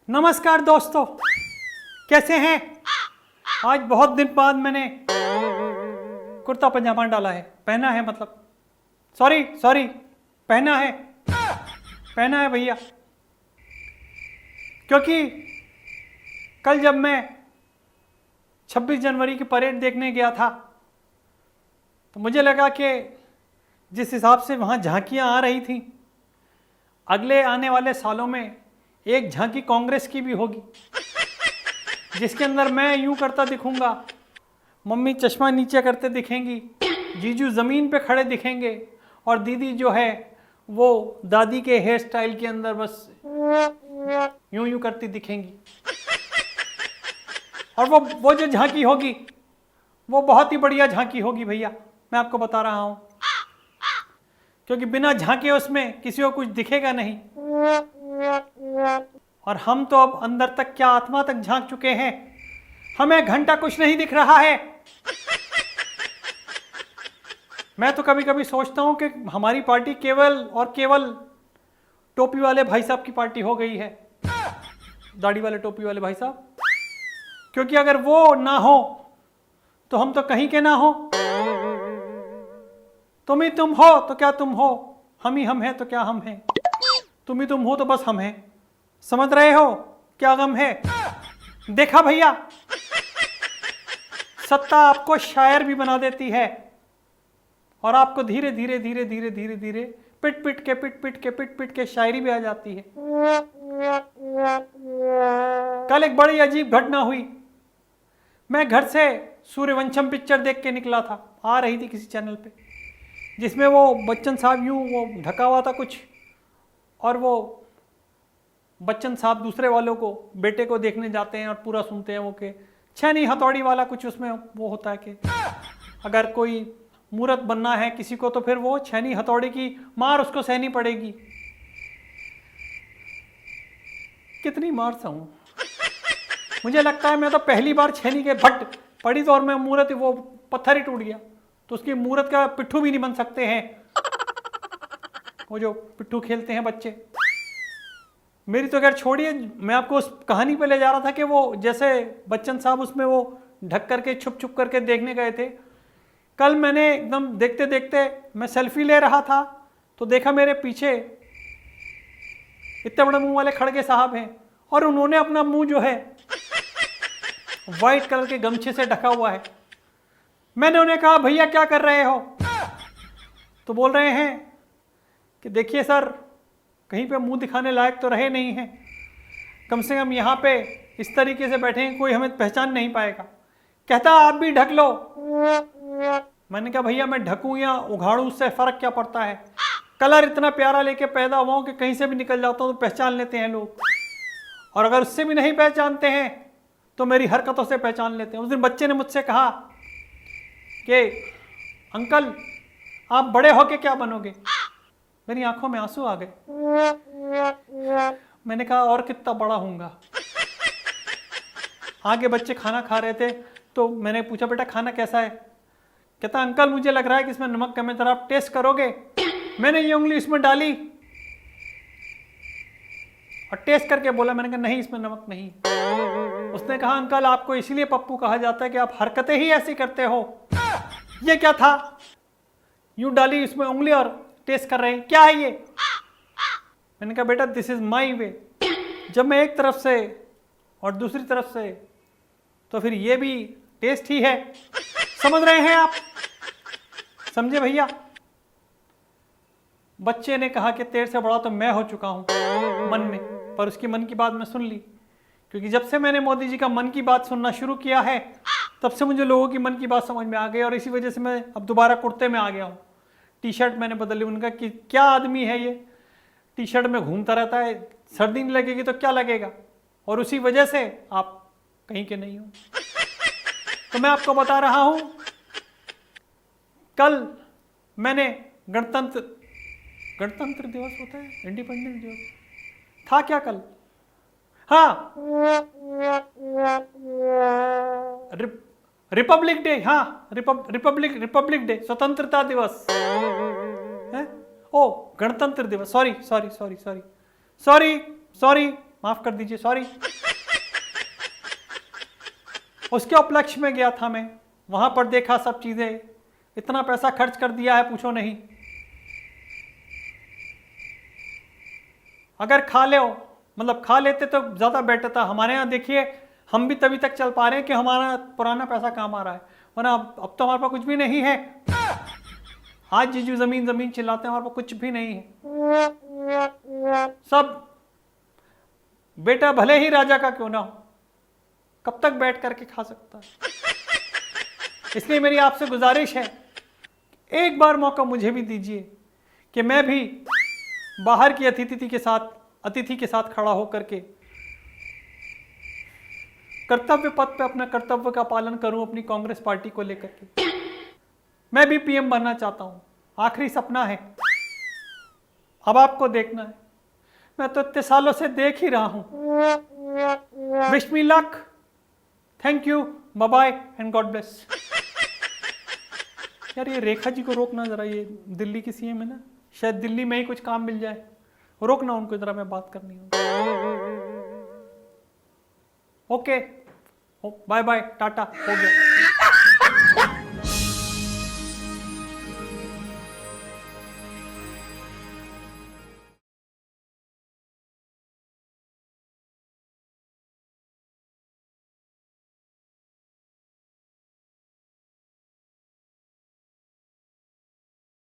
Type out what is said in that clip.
नमस्कार दोस्तों, कैसे हैं? आज बहुत दिन बाद मैंने कुर्ता पजामा डाला है, पहना है, मतलब सॉरी पहना है भैया। क्योंकि कल जब मैं 26 जनवरी की परेड देखने गया था तो मुझे लगा कि जिस हिसाब से वहाँ झांकियाँ आ रही थीं, अगले आने वाले सालों में एक झांकी कांग्रेस की भी होगी, जिसके अंदर मैं यूं करता दिखूंगा, मम्मी चश्मा नीचे करते दिखेंगी, जीजू ज़मीन पे खड़े दिखेंगे और दीदी जो है वो दादी के हेयर स्टाइल के अंदर बस यूं करती दिखेंगी। और वो जो झांकी होगी वो बहुत ही बढ़िया झांकी होगी भैया, मैं आपको बता रहा हूं, क्योंकि बिना झांके उसमें किसी को कुछ दिखेगा नहीं। और हम तो अब अंदर तक क्या आत्मा तक झांक चुके हैं, हमें घंटा कुछ नहीं दिख रहा है। मैं तो कभी कभी सोचता हूं कि हमारी पार्टी केवल और केवल टोपी वाले भाई साहब की पार्टी हो गई है, दाढ़ी वाले टोपी वाले भाई साहब, क्योंकि अगर वो ना हो तो हम तो कहीं के ना हो। तुम ही तुम हो तो क्या तुम हो, हम ही हम हैं तो क्या हम हैं, तुम ही तुम हो तो बस हम हैं। समझ रहे हो क्या गम है? देखा भैया, सत्ता आपको शायर भी बना देती है और आपको धीरे धीरे धीरे धीरे धीरे धीरे पिट पिट के शायरी भी आ जाती है। कल एक बड़ी अजीब घटना हुई। मैं घर से सूर्यवंशम पिक्चर देख के निकला था, आ रही थी किसी चैनल पे, जिसमें वो बच्चन साहब यूं वो ढका हुआ था कुछ, और वो बच्चन साहब दूसरे वालों को, बेटे को देखने जाते हैं और पूरा सुनते हैं वो के छैनी हथौड़ी वाला कुछ उसमें वो होता है कि अगर कोई मूर्त बनना है किसी को तो फिर वो छैनी हथौड़ी की मार उसको सहनी पड़ेगी। कितनी मार सहूं? मुझे लगता है मैं तो पहली बार छैनी के भट्ट पड़ी तो और मैं मूर्त वो पत्थर ही टूट गया, तो उसकी मूर्त का पिट्ठू भी नहीं बन सकते हैं वो जो पिट्ठू खेलते हैं बच्चे। मेरी तो खैर छोड़िए, मैं आपको उस कहानी पे ले जा रहा था कि वो जैसे बच्चन साहब उसमें वो ढक करके छुप करके देखने गए थे। कल मैंने एकदम देखते देखते मैं सेल्फी ले रहा था तो देखा मेरे पीछे इतने बड़े मुंह वाले खड़गे साहब हैं और उन्होंने अपना मुंह जो है वाइट कलर के गमछे से ढका हुआ है। मैंने उन्हें कहा भैया क्या कर रहे हो? तो बोल रहे हैं कि देखिए सर, कहीं पे मुंह दिखाने लायक तो रहे नहीं हैं, कम से कम यहाँ पे इस तरीके से बैठेंगे कोई हमें पहचान नहीं पाएगा। कहता आप भी ढक लो। मैंने कहा भैया मैं ढकूं या उघाड़ू, उससे फर्क क्या पड़ता है? कलर इतना प्यारा लेके पैदा हुआ हूं कि कहीं से भी निकल जाता हूं तो पहचान लेते हैं लोग, और अगर उससे भी नहीं पहचानते हैं तो मेरी हरकतों से पहचान लेते हैं। उस दिन बच्चे ने मुझसे कहा कि अंकल आप बड़े होके क्या बनोगे? मेरी आंखों में आंसू आ गए। मैंने कहा और कितना बड़ा होऊंगा। आगे बच्चे खाना खा रहे थे तो मैंने पूछा बेटा खाना कैसा है? कहता अंकल मुझे लग रहा है कि इसमें नमक कम है, जरा आप टेस्ट करोगे? मैंने ये उंगली इसमें डाली और टेस्ट करके बोला, मैंने कहा नहीं इसमें नमक नहीं। उसने कहा अंकल आपको इसीलिए पप्पू कहा जाता है कि आप हरकतें ही ऐसी करते हो। ये क्या था? यूं डाली इसमें उंगली और टेस्ट कर रहे हैं, क्या है ये? मैंने कहा बेटा दिस इज माई वे। जब मैं एक तरफ से और दूसरी तरफ से तो फिर ये भी टेस्ट ही है। समझ रहे हैं आप? समझे भैया? बच्चे ने कहा कि तेरे से बड़ा तो मैं हो चुका हूं मन में, पर उसकी मन की बात मैं सुन ली, क्योंकि जब से मैंने मोदी जी का मन की बात सुनना शुरू किया है तब से मुझे लोगों की मन की बात समझ में आ गई, और इसी वजह से मैं अब दोबारा कुर्ते में आ गया हूँ। टी शर्ट मैंने बदल ली। उनका कि क्या आदमी है ये, टी शर्ट में घूमता रहता है, सर्दी नहीं लगेगी तो क्या लगेगा, और उसी वजह से आप कहीं के नहीं हो। तो मैं आपको बता रहा हूं, कल मैंने गणतंत्र दिवस होता है, इंडिपेंडेंस दिवस था क्या कल? हाँ रिपब्लिक डे, हाँ रिपब्लिक डे, स्वतंत्रता दिवस है। ओ गणतंत्र दिवस, सॉरी माफ कर दीजिए, सॉरी। उसके उपलक्ष्य में गया था मैं, वहां पर देखा सब चीजें, इतना पैसा खर्च कर दिया है पूछो नहीं। अगर खा ले मतलब खा लेते तो ज्यादा बेटर था। हमारे यहाँ देखिए, हम भी तभी तक चल पा रहे हैं कि हमारा पुराना पैसा काम आ रहा है, वरना अब तो हमारे पास कुछ भी नहीं है। आज जीजू जमीन जमीन चिल्लाते हैं, हमारे पास कुछ भी नहीं है। सब बेटा भले ही राजा का क्यों ना हो, कब तक बैठ करके खा सकता है। इसलिए मेरी आपसे गुजारिश है, एक बार मौका मुझे भी दीजिए कि मैं भी बाहर की अतिथि के साथ खड़ा होकर के कर्तव्य पथ पे अपना कर्तव्य का पालन करूं अपनी कांग्रेस पार्टी को लेकर के। मैं भी पीएम बनना चाहता हूं, आखिरी सपना है, अब आपको देखना है। मैं तो इतने सालों से देख ही रहा हूं। Wish me luck, thank you, bye bye and God bless. यार ये रेखा जी को रोकना जरा, ये दिल्ली की सीएम है ना, शायद दिल्ली में ही कुछ काम मिल जाए, रोकना उनको जरा, मैं बात करनी है। ओके, बाय बाय, टाटा, हो गया।